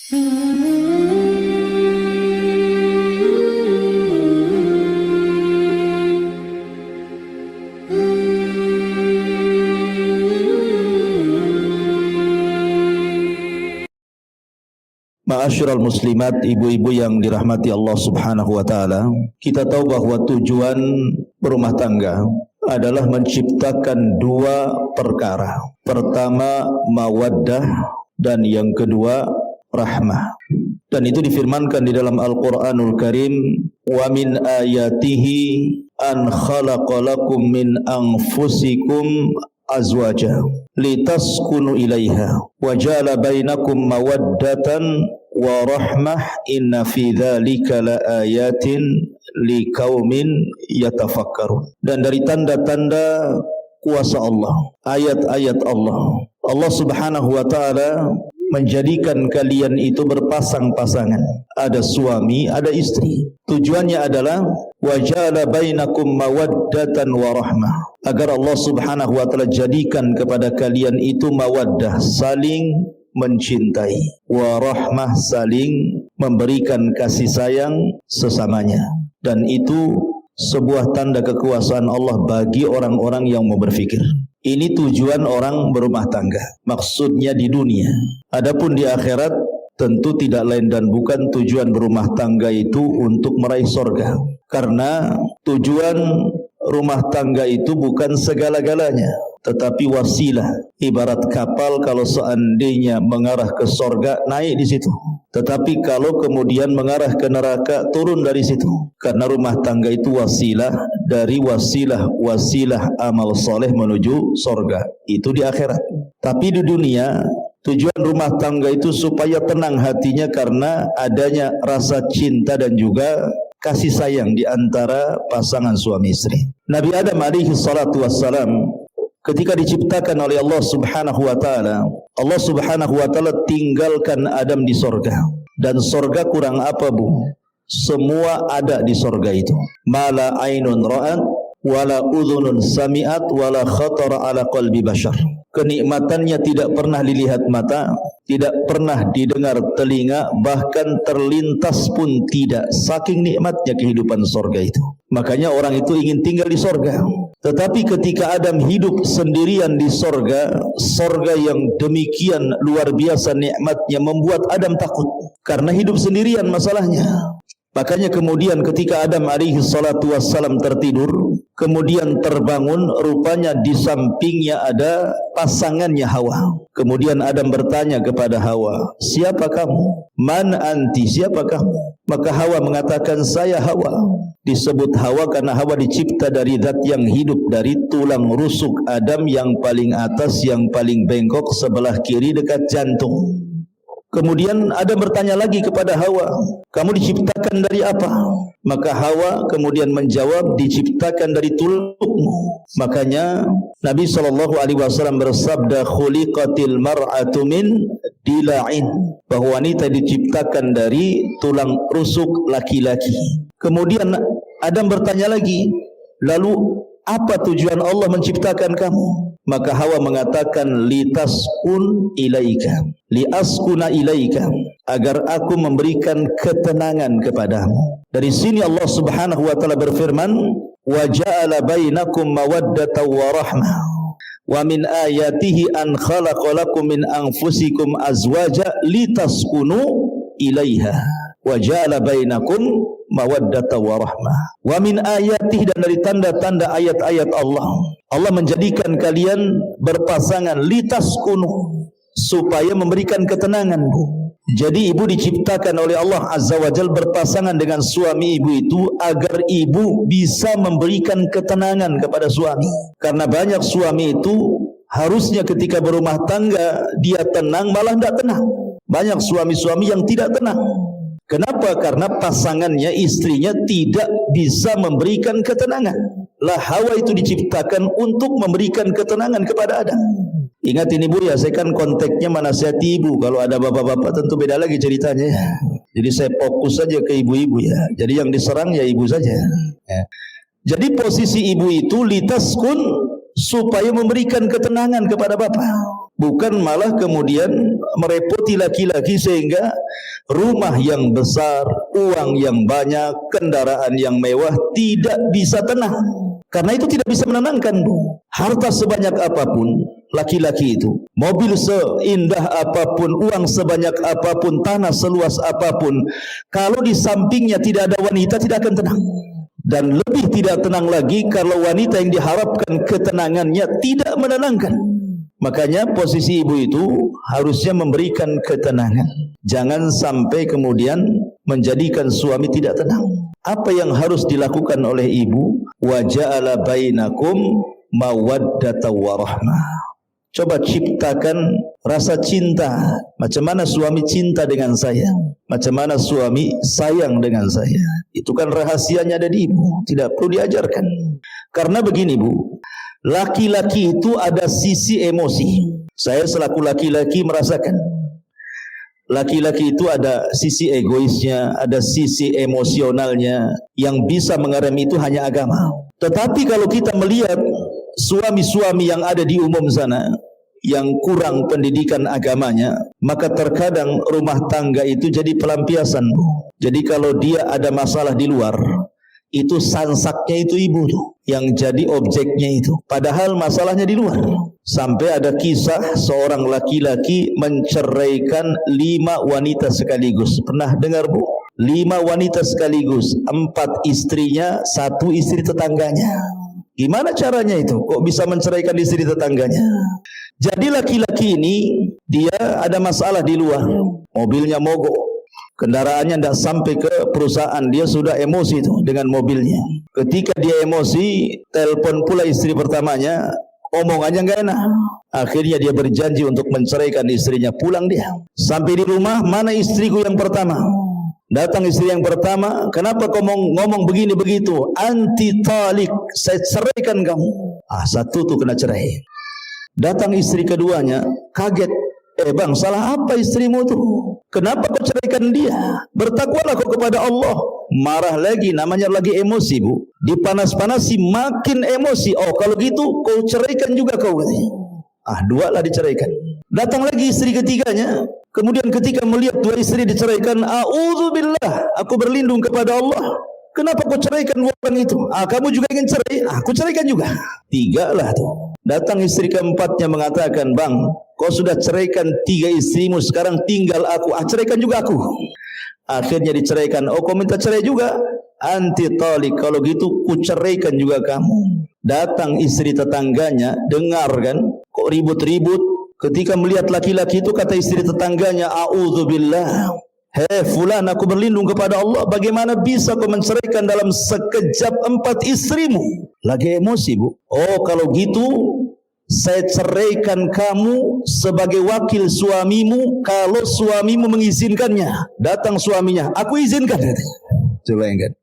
Ma'asyiral muslimat, ibu-ibu yang dirahmati Allah Subhanahu wa taala, kita tahu bahwa tujuan berumah tangga adalah menciptakan dua perkara. Pertama, mawaddah, dan yang kedua, rahmah. Dan itu difirmankan di dalam Al-Qur'anul Karim, wa min ayatihi an khalaqalakum min anfusikum azwaja litaskunu ilaiha wa ja'ala bainakum mawaddatan wa rahmah inna fi dzalika laayatin liqaumin yatafakkarun. Dan dari tanda-tanda kuasa Allah, ayat-ayat Allah, Allah Subhanahu wa taala menjadikan kalian itu berpasang-pasangan. Ada suami, ada istri. Tujuannya adalah waja'ala bainakum mawaddatan wa rahmah, agar Allah Subhanahu wa taala jadikan kepada kalian itu mawaddah, saling mencintai, wa rahmah, saling memberikan kasih sayang sesamanya. Dan itu sebuah tanda kekuasaan Allah bagi orang-orang yang mau berfikir. Ini tujuan orang berumah tangga, maksudnya di dunia. Adapun di akhirat tentu tidak lain dan bukan tujuan berumah tangga itu untuk meraih sorga. Karena tujuan rumah tangga itu bukan segala-galanya, tetapi wasilah. Ibarat kapal, kalau seandainya mengarah ke sorga, naik di situ. Tetapi kalau kemudian mengarah ke neraka, turun dari situ. Karena rumah tangga itu wasilah dari wasilah amal soleh menuju sorga. Itu di akhirat. Tapi di dunia, tujuan rumah tangga itu supaya tenang hatinya karena adanya rasa cinta dan juga kasih sayang di antara pasangan suami istri. Nabi Adam alaihi salatu wassalam ketika diciptakan oleh Allah Subhanahu wa taala, Allah Subhanahu wa taala tinggalkan Adam di sorga. Dan sorga kurang apa, Bu? Semua ada di sorga itu. Mala ainun ra'at wala udhunun sami'at wala khatara ala qalbi bashar. Kenikmatannya tidak pernah dilihat mata, tidak pernah didengar telinga, bahkan terlintas pun tidak. Saking nikmatnya kehidupan sorga itu. Makanya orang itu ingin tinggal di sorga. Tetapi ketika Adam hidup sendirian di sorga, sorga yang demikian luar biasa nikmatnya membuat Adam takut. Karena hidup sendirian masalahnya. Makanya kemudian ketika Adam alaihi salatu wassalam tertidur, kemudian terbangun, rupanya di sampingnya ada pasangannya Hawa. Kemudian Adam bertanya kepada Hawa, siapa kamu? Man anti, siapa kamu? Maka Hawa mengatakan, saya Hawa. Disebut Hawa karena Hawa dicipta dari zat yang hidup, dari tulang rusuk Adam yang paling atas, yang paling bengkok sebelah kiri dekat jantung. Kemudian Adam bertanya lagi kepada Hawa, kamu diciptakan dari apa? Maka Hawa kemudian menjawab, diciptakan dari tulangmu. Makanya Nabi SAW bersabda, khuliqatil mar'atu min dila'in, bahwa wanita diciptakan dari tulang rusuk laki-laki. Kemudian Adam bertanya lagi, lalu apa tujuan Allah menciptakan kamu? Maka Hawa mengatakan, litaskun ilaika, liaskuna ilaika, agar aku memberikan ketenangan kepadamu. Dari sini Allah Subhanahu wa taala berfirman, wa ja'ala bainakum mawaddatan wa rahmah wa min ayatihi an khalaqalakum min anfusikum azwaja litaskunu ilaiha wa ja'ala bainakum mawaddatan wa rahmah wa min ayatihi, dan dari tanda-tanda ayat-ayat Allah, Allah menjadikan kalian berpasangan litaskunu, supaya memberikan ketenangan, Bu. Jadi ibu diciptakan oleh Allah Azza wa Jalla berpasangan dengan suami ibu itu agar ibu bisa memberikan ketenangan kepada suami. Karena banyak suami itu harusnya ketika berumah tangga dia tenang, malah tidak tenang. Banyak suami-suami yang tidak tenang. Kenapa? Karena pasangannya, istrinya tidak bisa memberikan ketenangan. Lah Hawa itu diciptakan untuk memberikan ketenangan kepada Adam. Ingat ini, Bu, ya, saya kan konteksnya menasihati ibu. Kalau ada bapak-bapak tentu beda lagi ceritanya. Jadi saya fokus saja ke ibu-ibu, ya. Jadi yang diserang ya ibu saja. Ya. Jadi posisi ibu itu litaskun, supaya memberikan ketenangan kepada bapak. Bukan malah kemudian merepoti laki-laki sehingga rumah yang besar, uang yang banyak, kendaraan yang mewah tidak bisa tenang. Karena itu tidak bisa menenangkan, Bu. Harta sebanyak apapun laki-laki itu, mobil seindah apapun, uang sebanyak apapun, tanah seluas apapun, kalau di sampingnya tidak ada wanita tidak akan tenang. Dan lebih tidak tenang lagi kalau wanita yang diharapkan ketenangannya tidak menenangkan. Makanya posisi ibu itu harusnya memberikan ketenangan. Jangan sampai kemudian menjadikan suami tidak tenang. Apa yang harus dilakukan oleh ibu? Wa ja'ala bainakum mawaddatan wa rahmah. Coba ciptakan rasa cinta. Macam mana suami cinta dengan saya, macam mana suami sayang dengan saya. Itu kan rahasianya ada di ibu, tidak perlu diajarkan. Karena begini, Bu, laki-laki itu ada sisi emosi. Saya selaku laki-laki merasakan laki-laki itu ada sisi egoisnya, ada sisi emosionalnya. Yang bisa mengerem itu hanya agama. Tetapi kalau kita melihat suami-suami yang ada di umum sana yang kurang pendidikan agamanya, maka terkadang rumah tangga itu jadi pelampiasan, Bu. Jadi kalau dia ada masalah di luar, itu sansaknya itu ibu tuh yang jadi objeknya itu, padahal masalahnya di luar. Sampai ada kisah seorang laki-laki menceraikan 5 wanita sekaligus. Pernah dengar, Bu? 5 wanita sekaligus, 4 istrinya, 1 istri tetangganya. Gimana caranya itu? Kok bisa menceraikan istri tetangganya? Jadi laki-laki ini dia ada masalah di luar, mobilnya mogok, kendaraannya tidak sampai ke perusahaan, dia sudah emosi itu dengan mobilnya. Ketika dia emosi, telepon pula istri pertamanya, omongannya nggak enak. Akhirnya dia berjanji untuk menceraikan istrinya. Pulang dia, sampai di rumah, mana istriku yang pertama? Datang istri yang pertama, kenapa kau ngomong begini begitu? Anti talik, saya ceraikan kamu. Satu tuh kena cerai. Datang istri keduanya, kaget. Bang, salah apa istrimu tuh? Kenapa kau ceraikan dia? Bertakwalah kau kepada Allah. Marah lagi, namanya lagi emosi, Bu. Dipanas-panasi, makin emosi. Oh, kalau gitu kau ceraikan juga kau. 2 lah diceraikan. Datang lagi istri ketiganya. Kemudian ketika melihat 2 istri diceraikan, a'udzubillah, aku berlindung kepada Allah. Kenapa kau ceraikan orang itu? Kamu juga ingin cerai? Aku ceraikan juga. 3 lah tuh. Datang istri keempatnya mengatakan, Bang, kau sudah ceraikan 3 istrimu, sekarang tinggal aku. Ceraikan juga aku. Akhirnya diceraikan. Oh, kau minta cerai juga? Anti talik, kalau gitu ku ceraikan juga kamu. Datang istri tetangganya, dengar kan, kok ribut-ribut. Ketika melihat laki-laki itu, kata istri tetangganya, a'udzubillah, hei fulan, aku berlindung kepada Allah, bagaimana bisa kau menceraikan dalam sekejap 4 istrimu? Lagi emosi, Bu. Oh, kalau gitu saya ceraikan kamu sebagai wakil suamimu kalau suamimu mengizinkannya. Datang suaminya, aku izinkan. Coba ingat,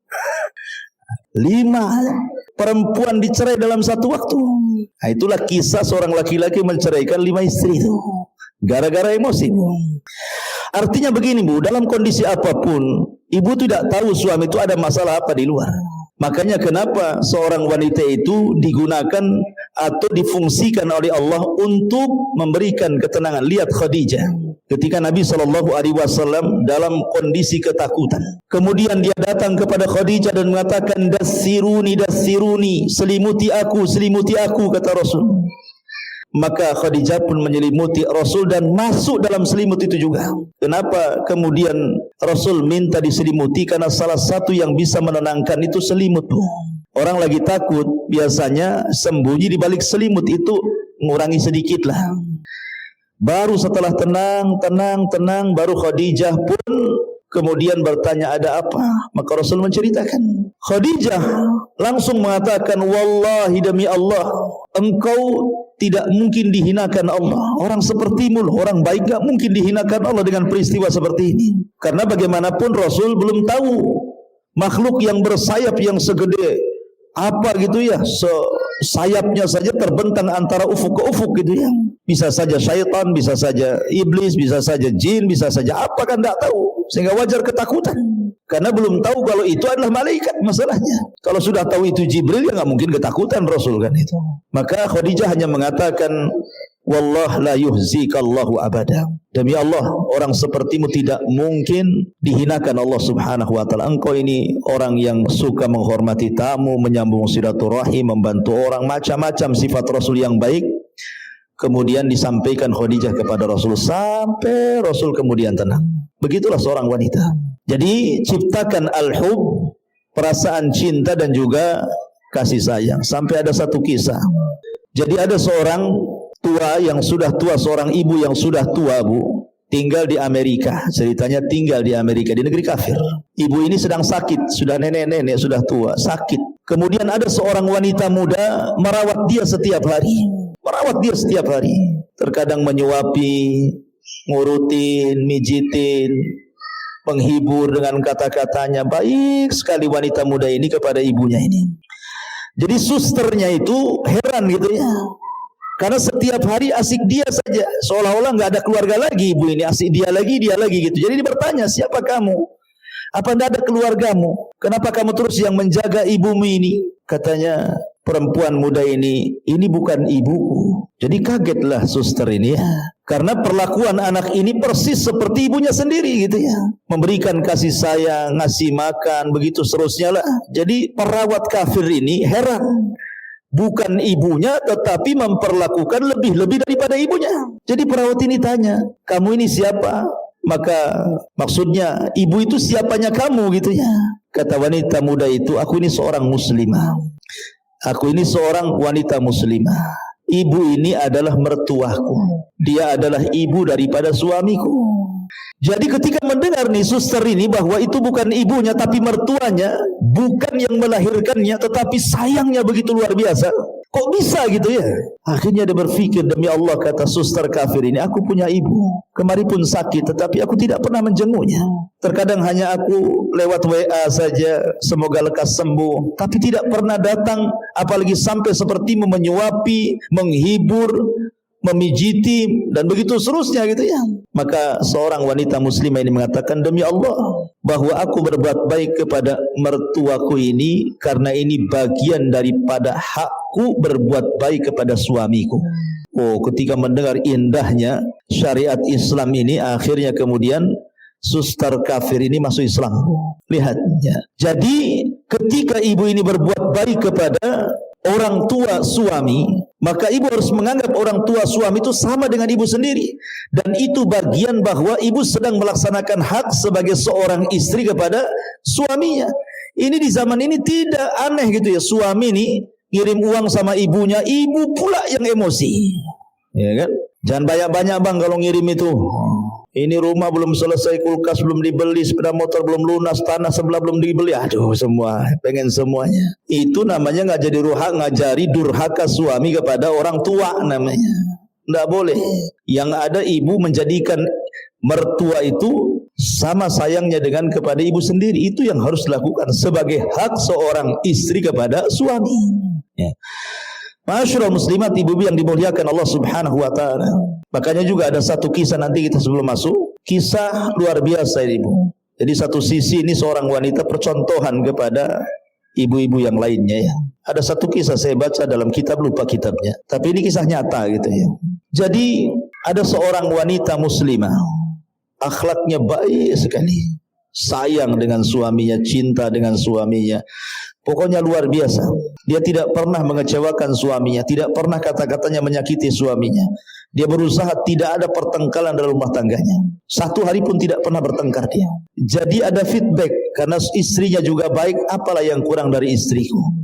5 perempuan dicerai dalam satu waktu. Itulah kisah seorang laki-laki menceraikan 5 istri itu gara-gara emosi. Artinya begini, Bu, dalam kondisi apapun ibu tidak tahu suami itu ada masalah apa di luar. Makanya kenapa seorang wanita itu digunakan atau difungsikan oleh Allah untuk memberikan ketenangan. Lihat Khadijah, ketika Nabi SAW dalam kondisi ketakutan, kemudian dia datang kepada Khadijah dan mengatakan, dassiruni, dassiruni, selimuti aku, kata Rasul. Maka Khadijah pun menyelimuti Rasul dan masuk dalam selimut itu juga. Kenapa kemudian Rasul minta diselimuti? Karena salah satu yang bisa menenangkan itu selimut, Bu. Orang lagi takut biasanya sembunyi di balik selimut, itu mengurangi sedikit lah. Baru setelah tenang, baru Khadijah pun kemudian bertanya, ada apa? Maka Rasul menceritakan. Khadijah langsung mengatakan, wallahi demi Allah, engkau tidak mungkin dihinakan Allah. Orang sepertimu, orang baik gak mungkin dihinakan Allah dengan peristiwa seperti ini. Karena bagaimanapun Rasul belum tahu makhluk yang bersayap yang segede apa gitu ya, sayapnya saja terbentang antara ufuk ke ufuk gitu ya. Bisa saja syaitan, bisa saja iblis, bisa saja jin, bisa saja apa, kan tidak tahu. Sehingga wajar ketakutan. Karena belum tahu kalau itu adalah malaikat masalahnya. Kalau sudah tahu itu Jibril, ya nggak mungkin ketakutan Rasul kan itu. Maka Khadijah hanya mengatakan, wallah la yuhzikallahu abada. Demi Allah, orang sepertimu tidak mungkin dihinakan Allah Subhanahu wa taala. Engkau ini orang yang suka menghormati tamu, menyambung silaturahim, membantu orang, macam-macam sifat Rasul yang baik. Kemudian disampaikan Khadijah kepada Rasul, sampai Rasul kemudian tenang. Begitulah seorang wanita. Jadi ciptakan al-hub, perasaan cinta dan juga kasih sayang. Sampai ada satu kisah. Jadi ada seorang tua yang sudah tua, seorang ibu yang sudah tua, Bu, tinggal di Amerika. Ceritanya tinggal di Amerika, di negeri kafir. Ibu ini sedang sakit, sudah nenek-nenek, sudah tua, sakit. Kemudian ada seorang wanita muda merawat dia setiap hari. Merawat dia setiap hari. Terkadang menyuapi, ngurutin, mijitin, menghibur dengan kata-katanya. Baik sekali wanita muda ini kepada ibunya ini. Jadi susternya itu heran gitu ya. Karena setiap hari asik dia saja, seolah-olah nggak ada keluarga lagi ibu ini, asik dia lagi gitu. Jadi dia bertanya, siapa kamu? Apa tidak ada keluargamu? Kenapa kamu terus yang menjaga ibumu ini? Katanya perempuan muda ini bukan ibuku. Jadi kagetlah suster ini ya. Karena perlakuan anak ini persis seperti ibunya sendiri gitu ya. Memberikan kasih sayang, ngasih makan, begitu seterusnya lah. Jadi perawat kafir ini heran. Bukan ibunya tetapi memperlakukan lebih daripada ibunya. Jadi perawat ini tanya, kamu ini siapa? Maka maksudnya ibu itu siapanya kamu gitu ya. Kata wanita muda itu, aku ini seorang muslimah. Aku ini seorang wanita muslimah. Ibu ini adalah mertuaku. Dia adalah ibu daripada suamiku. Jadi ketika mendengar nih suster ini bahwa itu bukan ibunya tapi mertuanya, bukan yang melahirkannya tetapi sayangnya begitu luar biasa. Kok bisa gitu ya? Akhirnya dia berpikir, demi Allah, kata suster kafir ini, aku punya ibu. Kemarin pun sakit tetapi aku tidak pernah menjenguknya. Terkadang hanya aku lewat WA saja, semoga lekas sembuh, tapi tidak pernah datang, apalagi sampai seperti menyuapi, menghibur, memijiti dan begitu seterusnya gitu ya. Maka seorang wanita muslimah ini mengatakan, demi Allah bahwa aku berbuat baik kepada mertuaku ini karena ini bagian daripada hakku berbuat baik kepada suamiku. Oh, ketika mendengar indahnya syariat Islam ini, akhirnya kemudian suster kafir ini masuk Islam. Lihat ya. Jadi ketika ibu ini berbuat baik kepada orang tua suami, maka ibu harus menganggap orang tua suami itu sama dengan ibu sendiri. Dan itu bagian bahwa ibu sedang melaksanakan hak sebagai seorang istri kepada suaminya. Ini di zaman ini tidak aneh gitu ya, suami ini kirim uang sama ibunya, ibu pula yang emosi. Ya kan? Jangan banyak-banyak bang kalau ngirim itu. Ini rumah belum selesai, kulkas belum dibeli, sepeda motor belum lunas, tanah sebelah belum dibeli. Aduh, semua pengen semuanya. Itu namanya ngajari durhaka suami kepada orang tua namanya. Tidak boleh. Yang ada ibu menjadikan mertua itu sama sayangnya dengan kepada ibu sendiri. Itu yang harus dilakukan sebagai hak seorang istri kepada suami. Ya. Masyaallah muslimat, ibu-ibu yang dimuliakan Allah Subhanahu wa taala. Makanya juga ada satu kisah nanti kita sebelum masuk, kisah luar biasa ini, Bu. Jadi satu sisi ini seorang wanita percontohan kepada ibu-ibu yang lainnya ya. Ada satu kisah saya baca dalam kitab, lupa kitabnya, tapi ini kisah nyata gitu ya. Jadi ada seorang wanita muslimah, akhlaknya baik sekali, sayang dengan suaminya, cinta dengan suaminya. Pokoknya luar biasa. Dia tidak pernah mengecewakan suaminya, tidak pernah kata-katanya menyakiti suaminya. Dia berusaha tidak ada pertengkaran dalam rumah tangganya. Satu hari pun tidak pernah bertengkar dia. Jadi ada feedback karena istrinya juga baik, apalah yang kurang dari istriku.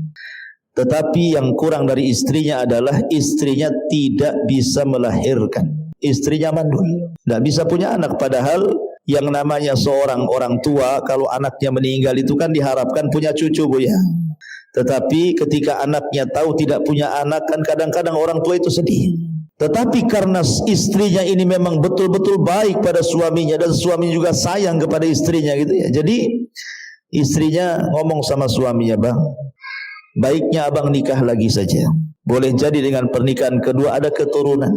Tetapi yang kurang dari istrinya adalah istrinya tidak bisa melahirkan. Istrinya mandul, tidak bisa punya anak, padahal yang namanya seorang orang tua kalau anaknya meninggal itu kan diharapkan punya cucu, Bu ya. Tetapi ketika anaknya tahu tidak punya anak, kan kadang-kadang orang tua itu sedih. Tetapi karena istrinya ini memang betul-betul baik pada suaminya dan suami juga sayang kepada istrinya gitu ya. Jadi istrinya ngomong sama suaminya, bang, baiknya abang nikah lagi saja. Boleh jadi dengan pernikahan kedua ada keturunan,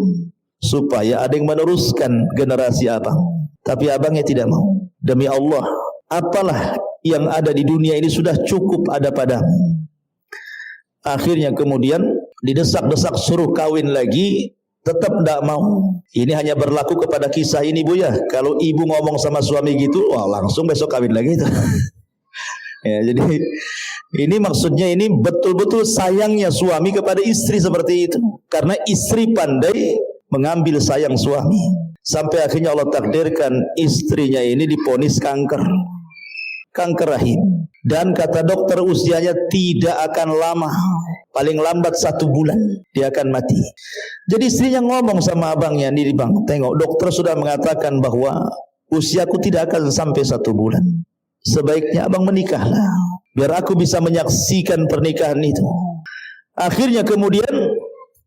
supaya ada yang meneruskan generasi abang. Tapi abangnya tidak mau. Demi Allah, apalah yang ada di dunia ini sudah cukup ada padamu. Akhirnya kemudian didesak-desak suruh kawin lagi, tetap tidak mau. Ini hanya berlaku kepada kisah ini, Bu ya. Kalau ibu ngomong sama suami gitu, wah langsung besok kawin lagi itu. Ya, jadi ini maksudnya ini betul-betul sayangnya suami kepada istri seperti itu. Karena istri pandai mengambil sayang suami. Sampai akhirnya Allah takdirkan istrinya ini diponis kanker rahim. Dan kata dokter usianya tidak akan lama, paling lambat 1 bulan dia akan mati. Jadi istrinya ngomong sama abangnya, nih bang, tengok dokter sudah mengatakan bahwa usiaku tidak akan sampai 1 bulan. Sebaiknya abang menikahlah, biar aku bisa menyaksikan pernikahan itu. Akhirnya kemudian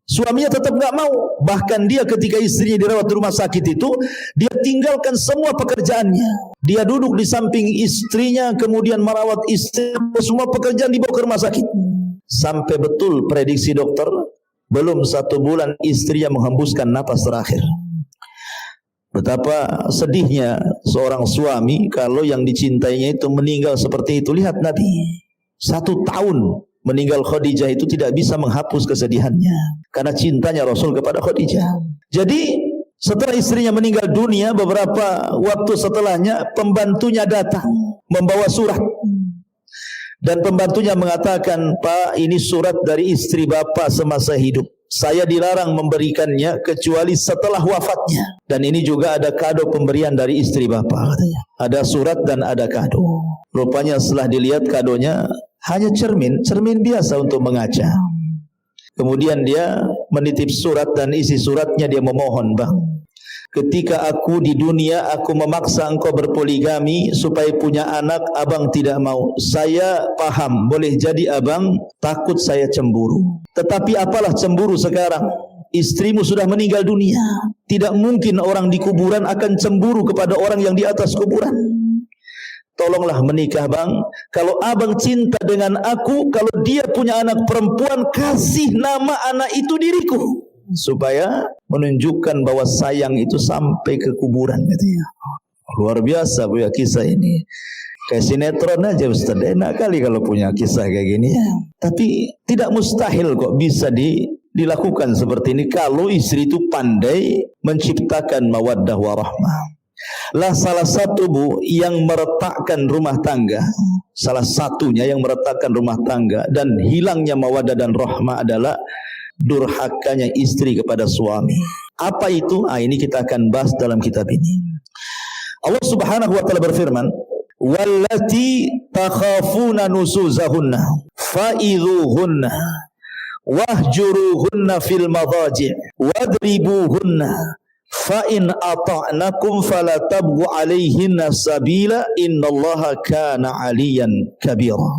suaminya tetap nggak mau. Bahkan dia ketika istrinya dirawat di rumah sakit itu, dia tinggalkan semua pekerjaannya. Dia duduk di samping istrinya, kemudian merawat istri, semua pekerjaan dibawa ke rumah sakit. Sampai betul prediksi dokter, belum 1 bulan istrinya menghembuskan napas terakhir. Betapa sedihnya seorang suami kalau yang dicintainya itu meninggal seperti itu. Lihat Nabi, 1 tahun meninggal Khadijah itu tidak bisa menghapus kesedihannya karena cintanya Rasul kepada Khadijah. Jadi setelah istrinya meninggal dunia, beberapa waktu setelahnya pembantunya datang membawa surat. Dan pembantunya mengatakan, Pak, ini surat dari istri Bapak semasa hidup. Saya dilarang memberikannya kecuali setelah wafatnya. Dan ini juga ada kado pemberian dari istri Bapak, katanya. Ada surat dan ada kado. Rupanya setelah dilihat kadonya hanya cermin biasa untuk mengaca. Kemudian dia menitip surat dan isi suratnya dia memohon, Bang, ketika aku di dunia aku memaksa engkau berpoligami supaya punya anak, abang tidak mau. Saya paham, boleh jadi abang takut saya cemburu. Tetapi apalah cemburu sekarang? Istrimu sudah meninggal dunia. Tidak mungkin orang di kuburan akan cemburu kepada orang yang di atas kuburan. Tolonglah menikah, Bang. Kalau abang cinta dengan aku, kalau dia punya anak perempuan, kasih nama anak itu diriku, supaya menunjukkan bahwa sayang itu sampai ke kuburan, katanya. Luar biasa, Bu ya, kisah ini. Kayak sinetron aja, Ustaz. Enak kali kalau punya kisah kayak gini. Tapi tidak mustahil kok bisa dilakukan seperti ini kalau istri itu pandai menciptakan mawaddah warahmah. Lah salah satu, Bu, yang meretakkan rumah tangga, salah satunya yang meretakkan rumah tangga dan hilangnya mawaddah dan rahmah adalah durhakanya istri kepada suami. Apa itu? Ini kita akan bahas dalam kitab ini. Allah Subhanahu wa taala berfirman, "Wallati takhafuna nusuzahunna fa'idhuhunna wahjuruhunna fil madhaji' wadribuhunna fa in ata'nakum fala tabghu 'alaihinna sabila innallaha kana 'aliyan kabira."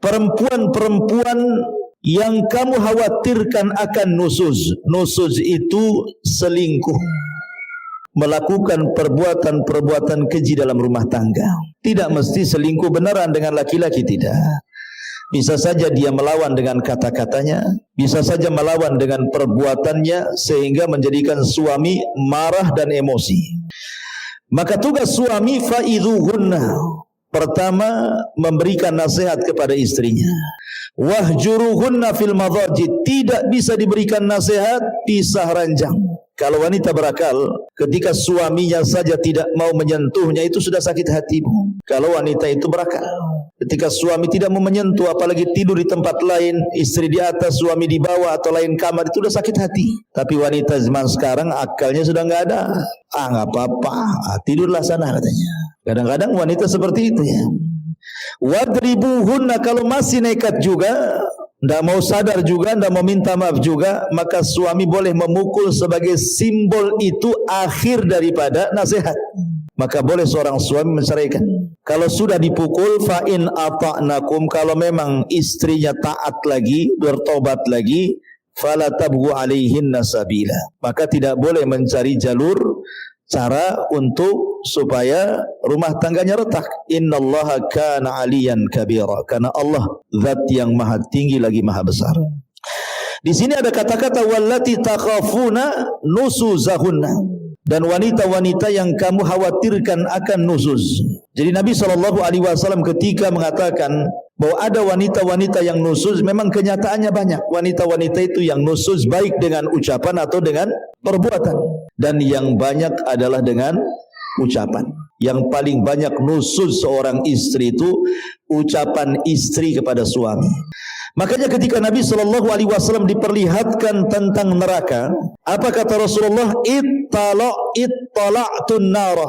Perempuan-perempuan yang kamu khawatirkan akan nusuz. Nusuz itu selingkuh, melakukan perbuatan-perbuatan keji dalam rumah tangga. Tidak mesti selingkuh beneran dengan laki-laki, tidak. Bisa saja dia melawan dengan kata-katanya, bisa saja melawan dengan perbuatannya sehingga menjadikan suami marah dan emosi. Maka tugas suami fa'idhuhunna, pertama memberikan nasihat kepada istrinya. Wahjuruhunna fil madhaji, tidak bisa diberikan nasihat pisah ranjang. Kalau wanita berakal, ketika suaminya saja tidak mau menyentuhnya, itu sudah sakit hati. Kalau wanita itu berakal, ketika suami tidak mau menyentuh, apalagi tidur di tempat lain, istri di atas, suami di bawah atau lain kamar, itu sudah sakit hati. Tapi wanita zaman sekarang akalnya sudah nggak ada. Nggak apa-apa, tidurlah sana, katanya. Kadang-kadang wanita seperti itu ya. Wadribuhunna, kalau masih nekat juga, tidak mau sadar juga, tidak mau minta maaf juga, maka suami boleh memukul sebagai simbol itu akhir daripada nasihat. Maka boleh seorang suami menceraikan. Kalau sudah dipukul, fa in ata'nakum, kalau memang istrinya taat lagi, bertobat lagi, fala tabghu 'alaihinna sabila, maka tidak boleh mencari jalur cara untuk supaya rumah tangganya retak. Innallaha kana 'aliyan kabira, karena Allah zat yang maha tinggi lagi maha besar. Di sini ada kata-kata wallati takhafuna nusuzahunna, dan wanita-wanita yang kamu khawatirkan akan nuzuz. Jadi Nabi SAW ketika mengatakan bahwa ada wanita-wanita yang nusuz, memang kenyataannya banyak. Wanita-wanita itu yang nusuz baik dengan ucapan atau dengan perbuatan. Dan yang banyak adalah dengan ucapan. Yang paling banyak nusuz seorang istri itu ucapan istri kepada suami. Makanya ketika Nabi SAW diperlihatkan tentang neraka, apa kata Rasulullah? Ittala'tun nara.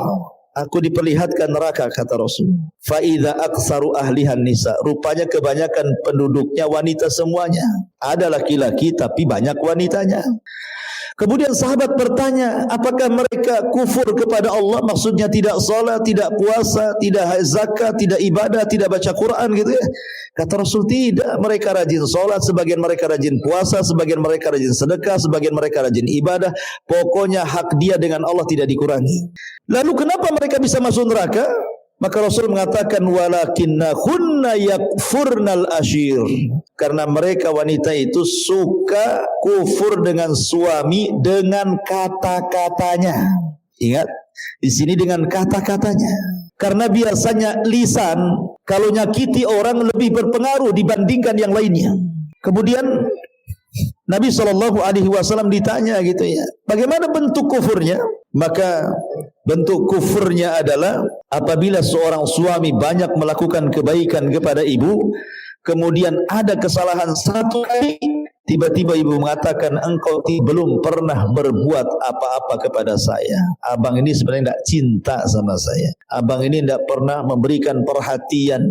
Aku diperlihatkan neraka, kata Rasul. Fa idza aktsaru ahlihan nisa. Rupanya kebanyakan penduduknya wanita semuanya. Ada laki-laki tapi banyak wanitanya. Kemudian sahabat bertanya, apakah mereka kufur kepada Allah? Maksudnya tidak salat, tidak puasa, tidak zakat, tidak ibadah, tidak baca Quran gitu ya. Kata Rasul, tidak. Mereka rajin salat, sebagian mereka rajin puasa, sebagian mereka rajin sedekah, sebagian mereka rajin ibadah. Pokoknya hak dia dengan Allah tidak dikurangi. Lalu kenapa mereka bisa masuk neraka? Maka Rasul mengatakan walakinnahunna yakfurnal ashir. Karena mereka wanita itu suka kufur dengan suami dengan kata-katanya. Ingat, di sini dengan kata-katanya. Karena biasanya lisan kalau nyakiti orang lebih berpengaruh dibandingkan yang lainnya. Kemudian Nabi SAW ditanya gitu ya, bagaimana bentuk kufurnya? Maka bentuk kufurnya adalah apabila seorang suami banyak melakukan kebaikan kepada ibu, kemudian ada kesalahan satu kali, tiba-tiba ibu mengatakan, engkau belum pernah berbuat apa-apa kepada saya. Abang ini sebenarnya tidak cinta sama saya. Abang ini tidak pernah memberikan perhatian.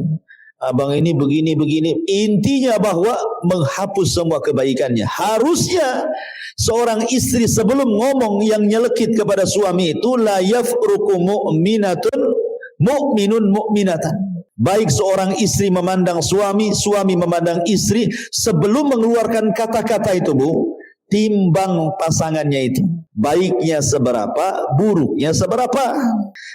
Abang ini begini-begini. Intinya bahwa menghapus semua kebaikannya. Harusnya seorang istri sebelum ngomong yang nyelekit kepada suami itu, la yafruku mu'minatun mu'minun mu'minatan. Baik seorang istri memandang suami, suami memandang istri, sebelum mengeluarkan kata-kata itu, Bu, timbang pasangannya itu. Baiknya seberapa, buruknya seberapa.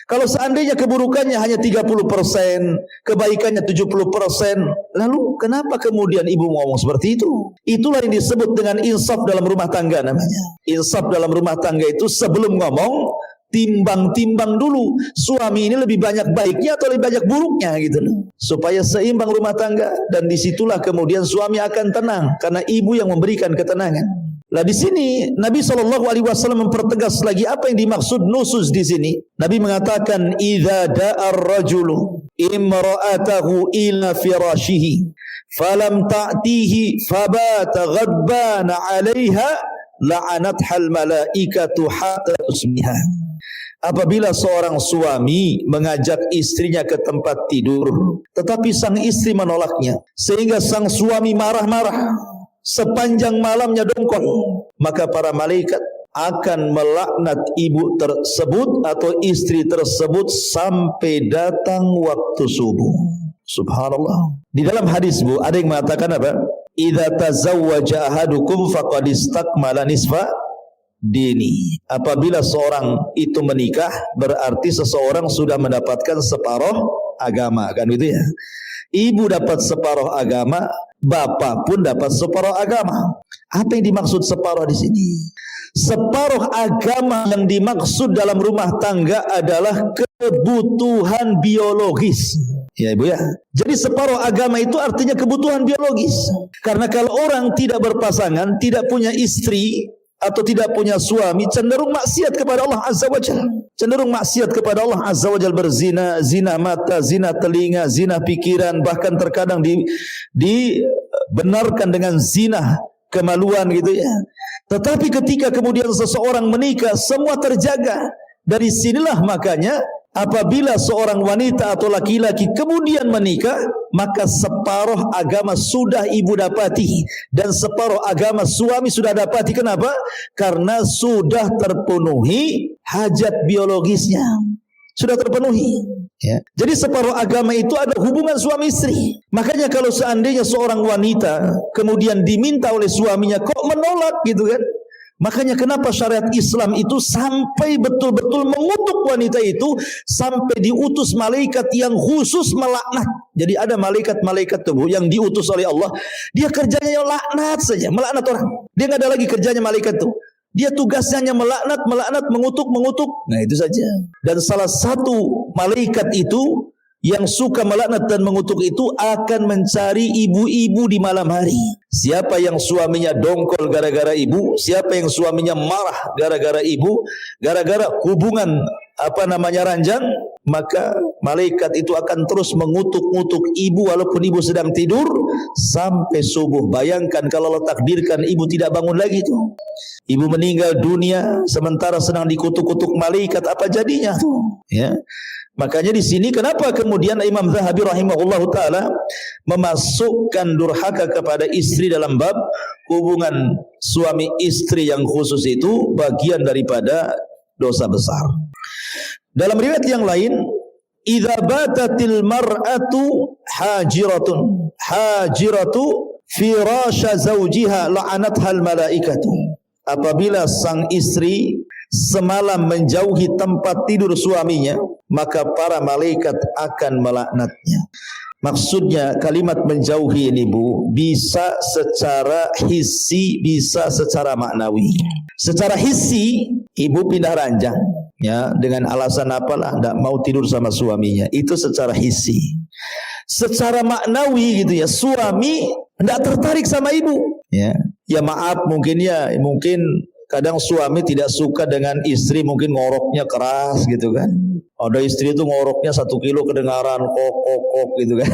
Kalau seandainya keburukannya hanya 30%, kebaikannya 70%, lalu kenapa kemudian ibu ngomong seperti itu? Itulah yang disebut dengan insaf dalam rumah tangga namanya. Insaf dalam rumah tangga itu sebelum ngomong, timbang-timbang dulu, suami ini lebih banyak baiknya atau lebih banyak buruknya gitu loh, supaya seimbang rumah tangga. Dan disitulah kemudian suami akan tenang karena ibu yang memberikan ketenangan. Lah di sini Nabi SAW mempertegas lagi apa yang dimaksud nusuz di sini. Nabi mengatakan, idza da'a ar-rajulu imra'atahu ila firashihi falam ta'tihi fabata ghadbana 'alaiha la'anathal malaikatu hatta tusmiha. Apabila seorang suami mengajak istrinya ke tempat tidur, tetapi sang istri menolaknya, sehingga sang suami marah-marah sepanjang malamnya dongkol, maka para malaikat akan melaknat ibu tersebut atau istri tersebut sampai datang waktu subuh. Subhanallah. Di dalam hadis, Bu, ada yang mengatakan apa? Idza tazawwaja ahadukum faqad istakmala nisfa dini. Apabila seorang itu menikah, berarti seseorang sudah mendapatkan separuh agama, kan gitu ya. Ibu dapat separuh agama, bapak pun dapat separuh agama. Apa yang dimaksud separuh di sini? Separuh agama yang dimaksud dalam rumah tangga adalah kebutuhan biologis. Ya Ibu ya. Jadi separuh agama itu artinya kebutuhan biologis. Karena kalau orang tidak berpasangan, tidak punya istri atau tidak punya suami, cenderung maksiat kepada Allah Azza wa Jalla. Cenderung maksiat kepada Allah Azza wa Jalla, berzina, zina mata, zina telinga, zina pikiran, bahkan terkadang dibenarkan dengan zina kemaluan gitu ya. Tetapi ketika kemudian seseorang menikah, semua terjaga. Dari sinilah makanya apabila seorang wanita atau laki-laki kemudian menikah, maka separuh agama sudah ibu dapati dan separuh agama suami sudah dapati. Kenapa? Karena sudah terpenuhi hajat biologisnya, sudah terpenuhi ya. Jadi separuh agama itu ada hubungan suami istri. Makanya kalau seandainya seorang wanita kemudian diminta oleh suaminya kok menolak gitu kan, makanya kenapa syariat Islam itu sampai betul-betul mengutuk wanita itu, sampai diutus malaikat yang khusus melaknat. Jadi ada malaikat-malaikat tuh yang diutus oleh Allah, dia kerjanya laknat saja, melaknat orang. Dia nggak ada lagi kerjanya malaikat tuh. Dia tugasnya hanya melaknat, mengutuk. Nah itu saja. Dan salah satu malaikat itu Yang suka melaknat dan mengutuk itu akan mencari ibu-ibu di malam hari. Siapa yang suaminya dongkol gara-gara ibu, siapa yang suaminya marah gara-gara ibu, gara-gara hubungan ranjang, maka malaikat itu akan terus mengutuk-ngutuk ibu walaupun ibu sedang tidur sampai subuh. Bayangkan kalau Allah takdirkan ibu tidak bangun lagi tuh. Ibu meninggal dunia sementara sedang dikutuk-kutuk malaikat, apa jadinya tuh? Ya. Makanya di sini kenapa kemudian Imam Zahabi rahimahullahu taala memasukkan durhaka kepada istri dalam bab hubungan suami istri yang khusus itu bagian daripada dosa besar. Dalam riwayat yang lain, idza batatil mar'atu hajiratu firasha zawjiha la'anathal malaikatu. Apabila sang istri semalam menjauhi tempat tidur suaminya, maka para malaikat akan melaknatnya. Maksudnya kalimat menjauhi ini Bu, bisa secara hissi, bisa secara maknawi. Secara hissi, ibu pindah ranjang ya dengan alasan apalah, tidak mau tidur sama suaminya. Itu secara hissi. Secara maknawi gitu ya, suami tidak tertarik sama ibu. Ya maaf mungkin kadang suami tidak suka dengan istri, mungkin ngoroknya keras gitu kan. Ada istri itu ngoroknya 1 kilo kedengaran kok gitu kan.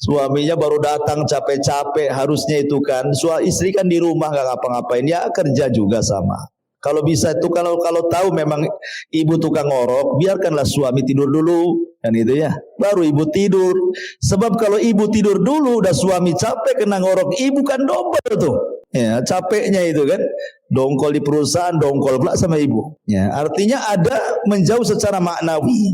Suaminya baru datang capek-capek, harusnya itu kan istri kan di rumah gak ngapa-ngapain, ya kerja juga sama. Kalau bisa itu kalau tahu memang ibu tukang ngorok, biarkanlah suami tidur dulu kan itu ya, baru ibu tidur. Sebab kalau ibu tidur dulu udah suami capek kena ngorok, ibu kan double tuh. Ya, capeknya itu kan, dongkol di perusahaan, dongkol pula sama ibu. Ya, artinya ada menjauh secara maknawi.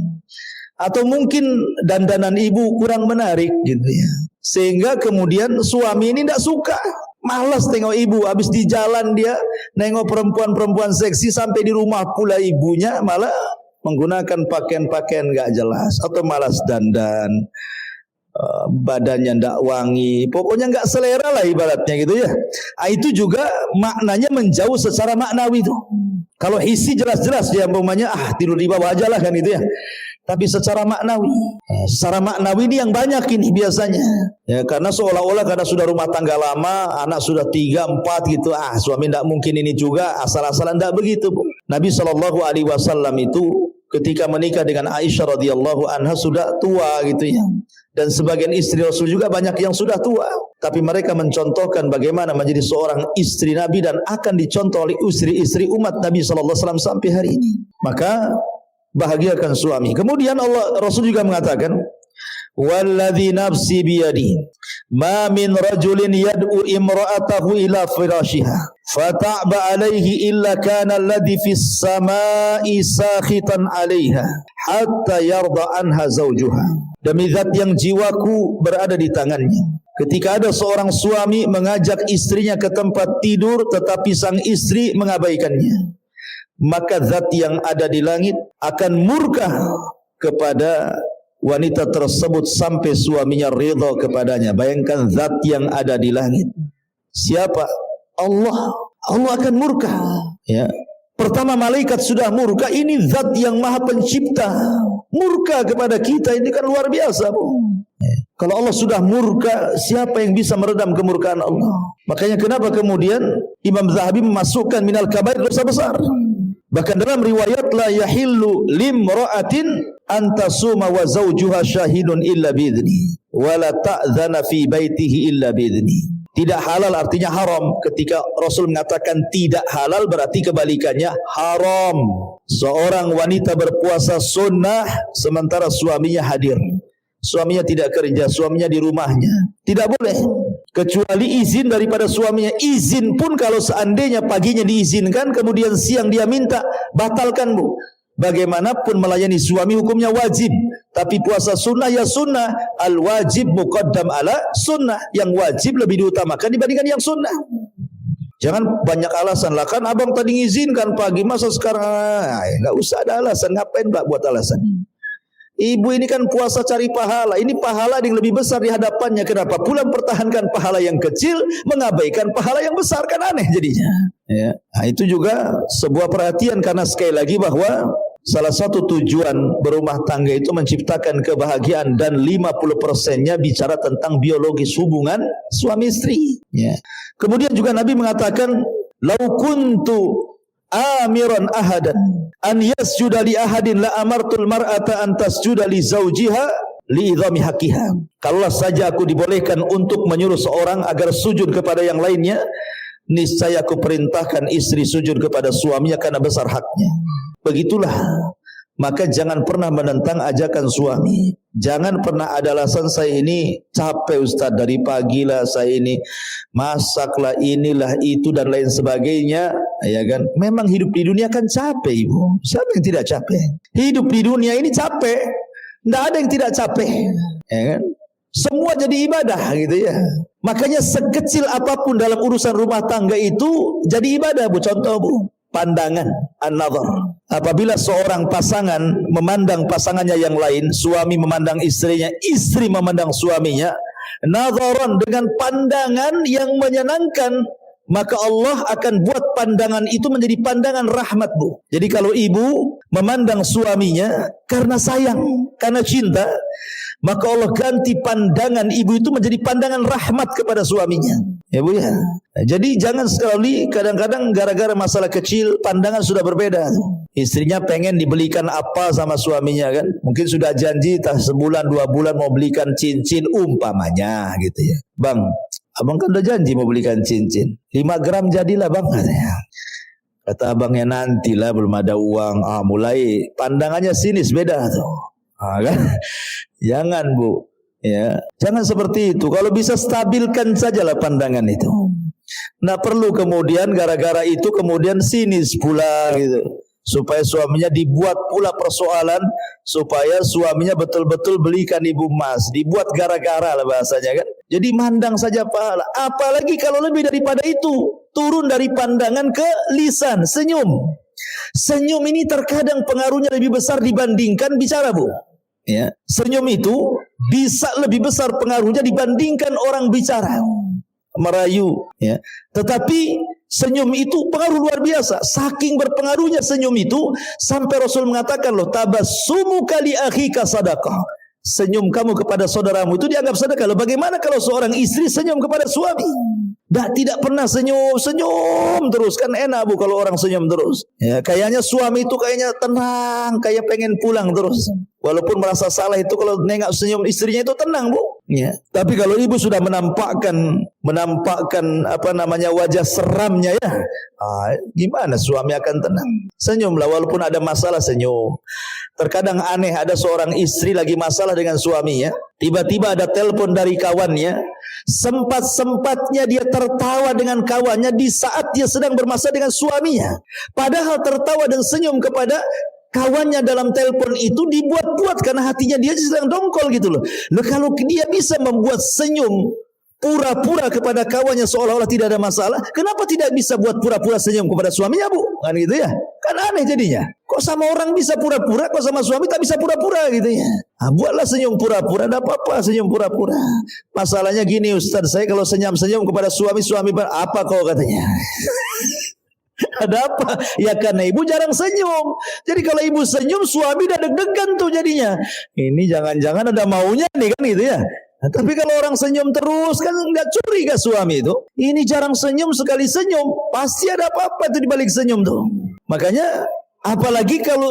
Atau mungkin dandanan ibu kurang menarik gitu ya. Sehingga kemudian suami ini tidak suka, malas tengok ibu. Habis di jalan dia nengok perempuan-perempuan seksi, sampai di rumah pula ibunya malah menggunakan pakaian-pakaian enggak jelas atau malas dandan. Badannya ndak wangi, pokoknya nggak selera lah ibaratnya gitu ya. Itu juga maknanya menjauh secara maknawi tuh. Kalau isi jelas-jelas ya umpamanya tidur di bawah aja lah kan itu ya. Tapi secara maknawi, secara maknawi ini yang banyak ini biasanya. Ya karena seolah-olah karena sudah rumah tangga lama, anak sudah 3, 4 gitu, suami ndak mungkin ini juga asal-asalan, ndak begitu. Nabi SAW itu ketika menikah dengan Aisyah radhiyallahu anha sudah tua gitu ya. Dan sebagian istri Rasul juga banyak yang sudah tua, tapi mereka mencontohkan bagaimana menjadi seorang istri Nabi dan akan dicontoh oleh istri-istri umat Nabi sallallahu alaihi wasallam sampai hari ini. Maka bahagiakan suami. Kemudian Rasul juga mengatakan, "Walladzi nafsi biyadi, ma min rajulin yad'u imra'atahu ila firashiha, fata'ba alaihi illa kana alladhi fis sama'i sakhitan 'alaiha hatta yarda anha zawjuha." Demi zat yang jiwaku berada di tangannya, ketika ada seorang suami mengajak istrinya ke tempat tidur tetapi sang istri mengabaikannya, maka zat yang ada di langit akan murka kepada wanita tersebut sampai suaminya ridha kepadanya. Bayangkan zat yang ada di langit. Siapa? Allah. Allah akan murka. Ya. Pertama malaikat sudah murka, ini zat yang maha pencipta murka kepada kita, ini kan luar biasa Bu. Kalau Allah sudah murka, siapa yang bisa meredam kemurkaan Allah? Makanya kenapa kemudian Imam Zahabi memasukkan minal kabair, dosa besar. Bahkan dalam riwayat, la yahillu limra'atin antasuma wa zawjuha syahidun illa bidni wa la ta'zana fi baitihi illa bidni. Tidak halal artinya haram. Ketika Rasul mengatakan tidak halal, berarti kebalikannya haram. Seorang wanita berpuasa sunnah sementara suaminya hadir. Suaminya tidak kerja, suaminya di rumahnya. Tidak boleh. Kecuali izin daripada suaminya. Izin pun kalau seandainya paginya diizinkan, kemudian siang dia minta, batalkan Bu. Bagaimanapun melayani suami hukumnya wajib. Tapi puasa sunnah ya sunnah. Al-wajib muqaddam ala sunnah. Yang wajib lebih diutamakan dibandingkan yang sunnah. Jangan banyak alasan lah, kan abang tadi ngizinkan pagi, masa sekarang nggak usah ada alasan. Ngapain Mbak buat alasan? Ibu ini kan puasa cari pahala. Ini pahala yang lebih besar di hadapannya. Kenapa? Pula mempertahankan pahala yang kecil, mengabaikan pahala yang besar, kan aneh jadinya. Ya. Nah, itu juga sebuah perhatian, karena sekali lagi bahwa salah satu tujuan berumah tangga itu menciptakan kebahagiaan dan 50%-nya bicara tentang biologis hubungan suami istri. Ya. Kemudian juga Nabi mengatakan, "Lau kuntu amiran ahadan an yasjuda li ahadin la amartul mar'ata an tasjuda li zawjiha li idhami haqqiha." Kalau saja aku dibolehkan untuk menyuruh seorang agar sujud kepada yang lainnya, niscaya aku perintahkan istri sujud kepada suaminya karena besar haknya. Begitulah. Maka jangan pernah menentang ajakan suami. Jangan pernah ada alasan, saya ini capek Ustaz, dari pagi lah saya ini masaklah, inilah itu dan lain sebagainya, ya kan? Memang hidup di dunia kan capek, Ibu. Siapa yang tidak capek? Hidup di dunia ini capek. Tidak ada yang tidak capek, ya kan? Semua jadi ibadah gitu ya. Makanya sekecil apapun dalam urusan rumah tangga itu jadi ibadah, Bu. Contoh, Bu, pandangan, an-nazar. Apabila seorang pasangan memandang pasangannya yang lain, suami memandang istrinya, istri memandang suaminya, nazaran, dengan pandangan yang menyenangkan, maka Allah akan buat pandangan itu menjadi pandangan rahmat, Bu. Jadi kalau ibu memandang suaminya karena sayang, karena cinta, maka Allah ganti pandangan ibu itu menjadi pandangan rahmat kepada suaminya. Ya, Bu, ya. Jadi jangan sekali, kadang-kadang gara-gara masalah kecil pandangan sudah berbeda. Istrinya pengen dibelikan apa sama suaminya kan? Mungkin sudah janji tak sebulan 2 bulan mau belikan cincin umpamanya gitu ya. Bang, abang kan udah janji mau belikan cincin. 5 gram jadilah bang, katanya. Kata abangnya, nantilah, belum ada uang. Mulai pandangannya sinis, beda tuh. Kan? Jangan, Bu. Ya, jangan seperti itu. Kalau bisa stabilkan sajalah pandangan itu. Nggak perlu kemudian gara-gara itu kemudian sinis pula gitu. Supaya suaminya dibuat pula persoalan, supaya suaminya betul-betul belikan ibu emas. Dibuat gara-gara lah bahasanya kan. Jadi mandang saja pahala. Apalagi kalau lebih daripada itu, turun dari pandangan ke lisan, senyum. Senyum ini terkadang pengaruhnya lebih besar dibandingkan bicara, Bu. Ya, senyum itu bisa lebih besar pengaruhnya dibandingkan orang bicara, merayu, ya. Tetapi senyum itu pengaruh luar biasa. Saking berpengaruhnya senyum itu sampai Rasul mengatakan, loh, tabassumuka li akhika sadaqah. Senyum kamu kepada saudaramu itu dianggap sedekah. Loh, bagaimana kalau seorang istri senyum kepada suami? Tidak pernah senyum terus, kan enak, Bu, kalau orang senyum terus. Ya, kayaknya suami itu kayaknya tenang, kayak pengen pulang terus. Walaupun merasa salah itu, kalau nengok senyum istrinya itu tenang, Bu. Ya. Tapi kalau ibu sudah menampakkan wajah seramnya, ya, gimana suami akan tenang? Senyumlah, walaupun ada masalah senyum. Terkadang aneh, ada seorang istri lagi masalah dengan suaminya, tiba-tiba ada telepon dari kawannya, sempat-sempatnya dia tertawa dengan kawannya di saat dia sedang bermasalah dengan suaminya. Padahal tertawa dan senyum kepada kawannya dalam telepon itu dibuat-buat karena hatinya dia sedang dongkol gitu loh. Kalau dia bisa membuat senyum pura-pura kepada kawannya seolah-olah tidak ada masalah, kenapa tidak bisa buat pura-pura senyum kepada suaminya, Bu? Kan gitu ya. Kan aneh jadinya. Kok sama orang bisa pura-pura, kok sama suami tak bisa pura-pura gitu ya. Buatlah senyum pura-pura, ada apa-apa senyum pura-pura. Masalahnya gini, Ustaz, saya kalau senyum-senyum kepada suami apa kau katanya? Ada apa? Ya karena ibu jarang senyum. Jadi kalau ibu senyum, suami udah deg-degan tuh jadinya. Ini jangan-jangan ada maunya nih kan gitu ya. Nah, tapi kalau orang senyum terus kan nggak curiga suami itu. Ini jarang senyum, sekali senyum pasti ada apa-apa tuh di balik senyum tuh. Makanya apalagi kalau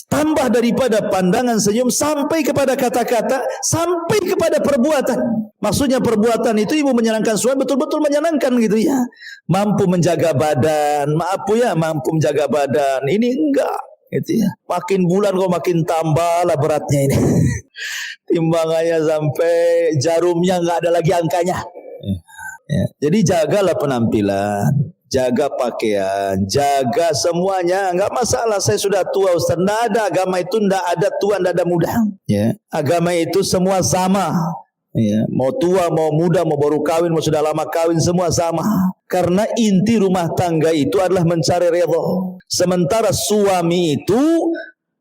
tambah daripada pandangan senyum sampai kepada kata-kata, sampai kepada perbuatan. Maksudnya perbuatan itu ibu menyenangkan suami, betul-betul menyenangkan gitu ya. Mampu menjaga badan, mampu menjaga badan. Ini enggak gitu ya. Makin bulan kok makin tambah lah beratnya ini. Timbangannya sampai jarumnya nggak ada lagi angkanya. Ya. Jadi jagalah penampilan, jaga pakaian, jaga semuanya, nggak masalah. Saya sudah tua, Ustaz. Nggak ada, agama itu nggak ada tua, nggak ada muda. Ya. Agama itu semua sama. Ya. Mau tua, mau muda, mau baru kawin, mau sudah lama kawin, semua sama. Karena inti rumah tangga itu adalah mencari redha. Sementara suami itu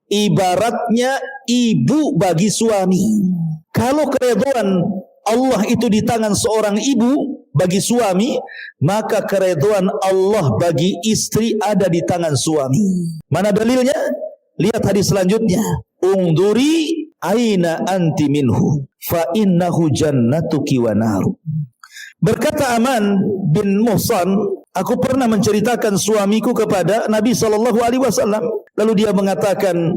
ibaratnya ibu bagi suami. Kalau keridhaan Allah itu di tangan seorang ibu bagi suami, maka keridhaan Allah bagi istri ada di tangan suami. Mana dalilnya? Lihat hadis selanjutnya. Ungduri aina anti minhu fa innahu jannatuki wa naru. Berkata Aman bin Muhsan, aku pernah menceritakan suamiku kepada Nabi SAW. Lalu dia mengatakan,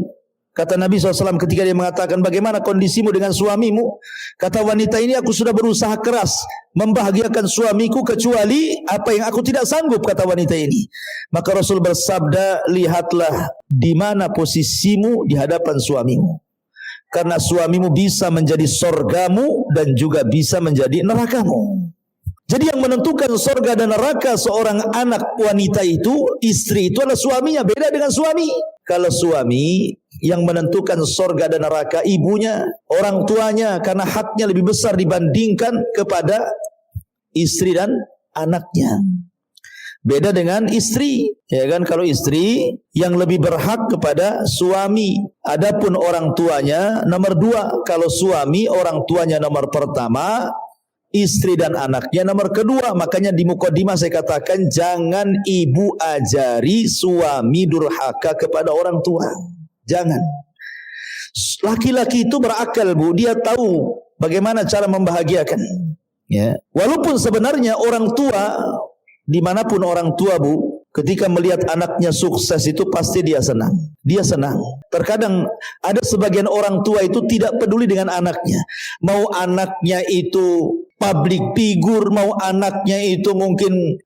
kata Nabi SAW ketika dia mengatakan, bagaimana kondisimu dengan suamimu? Kata wanita ini, aku sudah berusaha keras membahagiakan suamiku kecuali apa yang aku tidak sanggup, kata wanita ini. Maka Rasul bersabda, lihatlah di mana posisimu di hadapan suamimu. Karena suamimu bisa menjadi sorgamu dan juga bisa menjadi nerakamu. Jadi yang menentukan sorga dan neraka seorang anak wanita itu, istri itu adalah suaminya. Beda dengan suami. Kalau suami yang menentukan sorga dan neraka ibunya, orang tuanya, karena haknya lebih besar dibandingkan kepada istri dan anaknya. Beda dengan istri, ya kan? Kalau istri yang lebih berhak kepada suami. Adapun orang tuanya nomor 2. Kalau suami orang tuanya nomor pertama, istri dan anaknya nomor kedua. Makanya di mukadimah saya katakan, jangan ibu ajari suami durhaka kepada orang tua. Jangan. Laki-laki itu berakal, Bu. Dia tahu bagaimana cara membahagiakan. Ya. Walaupun sebenarnya orang tua, dimanapun orang tua, Bu, ketika melihat anaknya sukses itu pasti dia senang. Dia senang. Terkadang ada sebagian orang tua itu tidak peduli dengan anaknya. Mau anaknya itu public figure, mau anaknya itu mungkin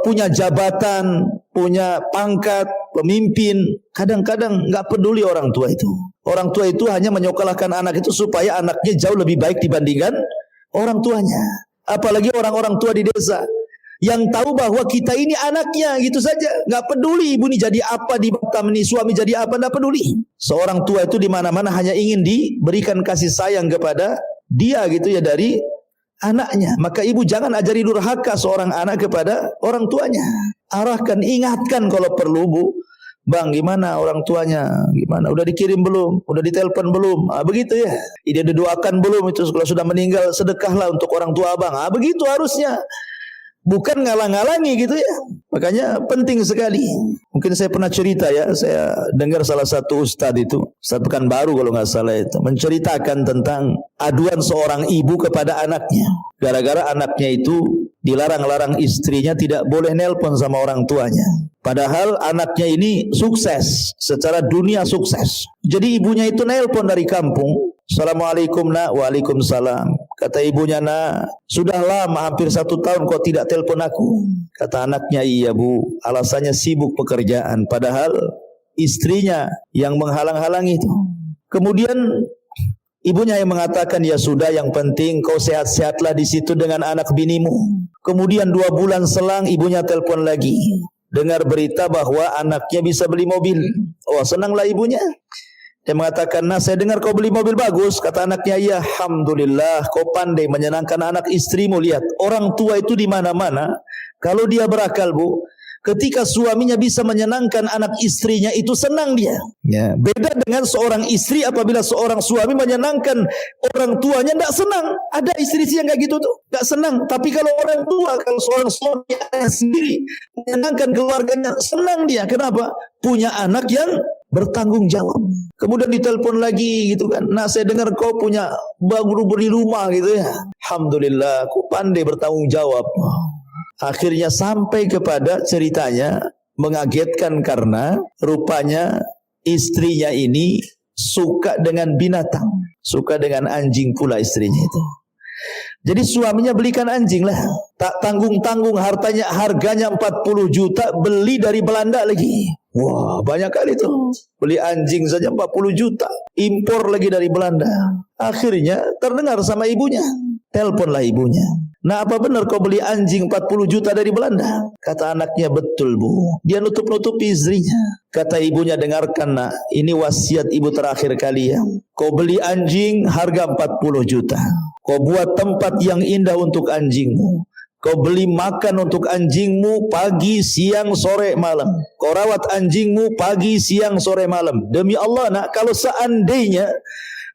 punya jabatan, punya pangkat, pemimpin. Kadang-kadang nggak peduli orang tua itu. Orang tua itu hanya menyekolahkan anak itu supaya anaknya jauh lebih baik dibandingkan orang tuanya. Apalagi orang-orang tua di desa yang tahu bahwa kita ini anaknya, gitu saja. Nggak peduli ibu ini jadi apa di Batam ini, suami jadi apa, nggak peduli. Seorang tua itu di mana-mana hanya ingin diberikan kasih sayang kepada dia, gitu ya, dari anaknya. Maka ibu jangan ajari durhaka seorang anak kepada orang tuanya. Arahkan, ingatkan kalau perlu, Bu. Bang, gimana orang tuanya? Gimana? Udah dikirim belum? Udah ditelepon belum? Begitu ya. Dia didoakan belum? Itu kalau sudah meninggal sedekahlah untuk orang tua abang. Begitu harusnya. Bukan ngalang-ngalangi gitu ya. Makanya penting sekali. Mungkin saya pernah cerita ya, saya dengar salah satu ustadz itu, Ustadz Pekanbaru kalau nggak salah itu, menceritakan tentang aduan seorang ibu kepada anaknya. Gara-gara anaknya itu dilarang-larang istrinya tidak boleh nelpon sama orang tuanya. Padahal anaknya ini sukses, secara dunia sukses. Jadi ibunya itu nelpon dari kampung. Assalamualaikum nak. Waalaikumsalam. Kata ibunya, nak, sudah lama hampir 1 tahun kau tidak telepon aku. Kata anaknya, iya Bu, alasannya sibuk pekerjaan. Padahal istrinya yang menghalang-halangi itu. Kemudian ibunya yang mengatakan, ya sudah, yang penting kau sehat-sehatlah di situ dengan anak binimu. Kemudian 2 bulan selang ibunya telepon lagi. Dengar berita bahwa anaknya bisa beli mobil. Oh, senanglah ibunya. Dia mengatakan, nah saya dengar kau beli mobil bagus. Kata anaknya, ya alhamdulillah, kau pandai menyenangkan anak istrimu. Lihat, orang tua itu di mana-mana. Kalau dia berakal, Bu, ketika suaminya bisa menyenangkan anak istrinya, itu senang dia. Ya. Beda dengan seorang istri apabila seorang suami menyenangkan orang tuanya, tidak senang. Ada istri yang kayak gitu tuh, tidak senang. Tapi kalau orang tua, kalau seorang suami sendiri menyenangkan keluarganya, senang dia. Kenapa? Punya anak yang bertanggung jawab. Kemudian ditelepon lagi gitu kan. Nah, saya dengar kau punya baru beli rumah gitu ya. Alhamdulillah, kau pandai bertanggung jawab. Akhirnya sampai kepada ceritanya mengagetkan karena rupanya istrinya ini suka dengan binatang, suka dengan anjing pula istrinya itu. Jadi suaminya belikan anjing lah, tak tanggung-tanggung, harganya 40 juta, beli dari Belanda lagi. Wah, banyak kali tuh. Beli anjing saja 40 juta, impor lagi dari Belanda. Akhirnya terdengar sama ibunya. Teleponlah ibunya. Nah, apa benar kau beli anjing 40 juta dari Belanda? Kata anaknya, betul Bu. Dia nutup-nutupi istrinya. Kata ibunya, dengarkan nak, ini wasiat ibu terakhir kali ya. Kau beli anjing harga 40 juta. Kau buat tempat yang indah untuk anjingmu. Kau beli makan untuk anjingmu pagi, siang, sore, malam. Kau rawat anjingmu pagi, siang, sore, malam. Demi Allah nak, kalau seandainya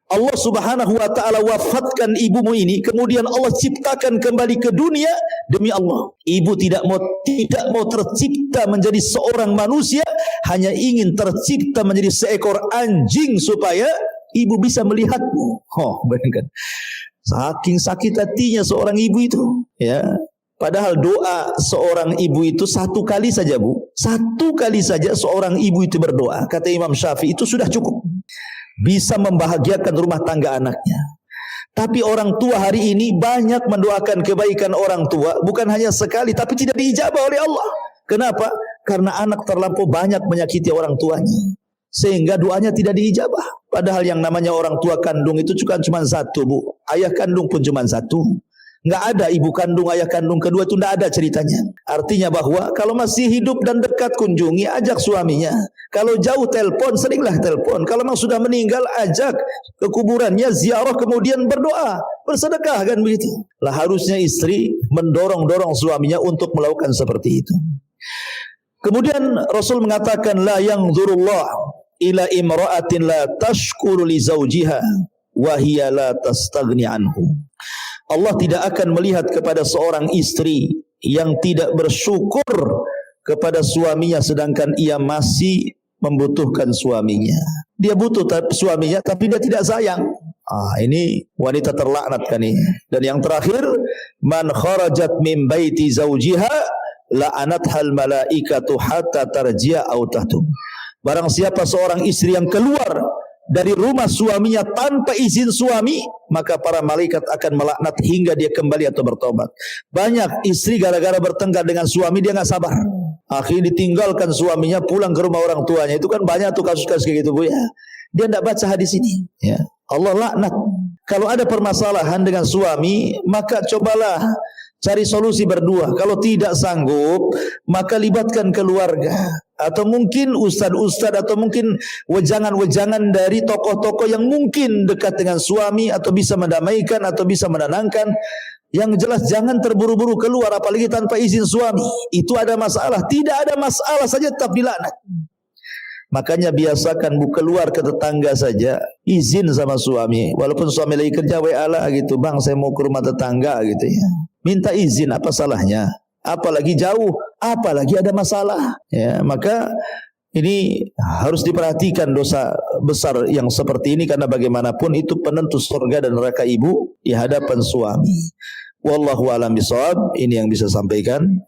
Allah Subhanahu wa taala wafatkan ibumu ini, kemudian Allah ciptakan kembali ke dunia, demi Allah, ibu tidak mau tercipta menjadi seorang manusia, hanya ingin tercipta menjadi seekor anjing supaya ibu bisa melihatmu. Bayangkan. Saking sakit hatinya seorang ibu itu, ya. Padahal doa seorang ibu itu satu kali saja, Bu. Satu kali saja seorang ibu itu berdoa, kata Imam Syafi'i, itu sudah cukup. Bisa membahagiakan rumah tangga anaknya. Tapi orang tua hari ini banyak mendoakan kebaikan orang tua, bukan hanya sekali, tapi tidak diijabah oleh Allah. Kenapa? Karena anak terlampau banyak menyakiti orang tuanya, sehingga doanya tidak diijabah. Padahal yang namanya orang tua kandung itu cuma satu, Bu. Ayah kandung pun cuma satu. Nggak ada ibu kandung, ayah kandung kedua, itu nggak ada ceritanya. Artinya bahwa kalau masih hidup dan dekat, kunjungi, ajak suaminya. Kalau jauh, telepon, seringlah telepon. Kalau memang sudah meninggal, ajak ke kuburannya, ziarah, kemudian berdoa, bersedekah, kan begitu. Lah harusnya istri mendorong-dorong suaminya untuk melakukan seperti itu. Kemudian Rasul mengatakan, la yanzurullah ila imra'atin la tashkuru li zawjiha wa hiya la tastaghni anhu. Allah tidak akan melihat kepada seorang istri yang tidak bersyukur kepada suaminya sedangkan ia masih membutuhkan suaminya. Dia butuh suaminya tapi dia tidak sayang. Ini wanita terlaknat kan ini. Dan yang terakhir, man kharajat min baiti zawjiha la'anathal malaikatu hatta tarji'a aw tahtum. Barang siapa seorang istri yang keluar dari rumah suaminya tanpa izin suami, maka para malaikat akan melaknat hingga dia kembali atau bertobat. Banyak istri gara-gara bertengkar dengan suami dia nggak sabar, akhirnya ditinggalkan suaminya, pulang ke rumah orang tuanya. Itu kan banyak tuh kasus-kasus kayak gitu, Bu, ya. Dia tidak baca hadis ini, ya. Allah laknat. Kalau ada permasalahan dengan suami, maka cobalah cari solusi berdua. Kalau tidak sanggup, maka libatkan keluarga, atau mungkin ustad-ustad, atau mungkin wejangan-wejangan dari tokoh-tokoh yang mungkin dekat dengan suami, atau bisa mendamaikan, atau bisa menenangkan. Yang jelas jangan terburu-buru keluar, apalagi tanpa izin suami. Itu ada masalah. Tidak ada masalah saja tetap dilaknat. Makanya biasakan keluar ke tetangga saja, izin sama suami. Walaupun suami lagi kerja, WA lah gitu, bang saya mau ke rumah tetangga gitu ya. Minta izin, apa salahnya? Apalagi jauh, apalagi ada masalah. Ya, maka ini harus diperhatikan dosa besar yang seperti ini, karena bagaimanapun itu penentu surga dan neraka ibu di hadapan suami. Wallahu a'lam bishawab. Ini yang bisa sampaikan.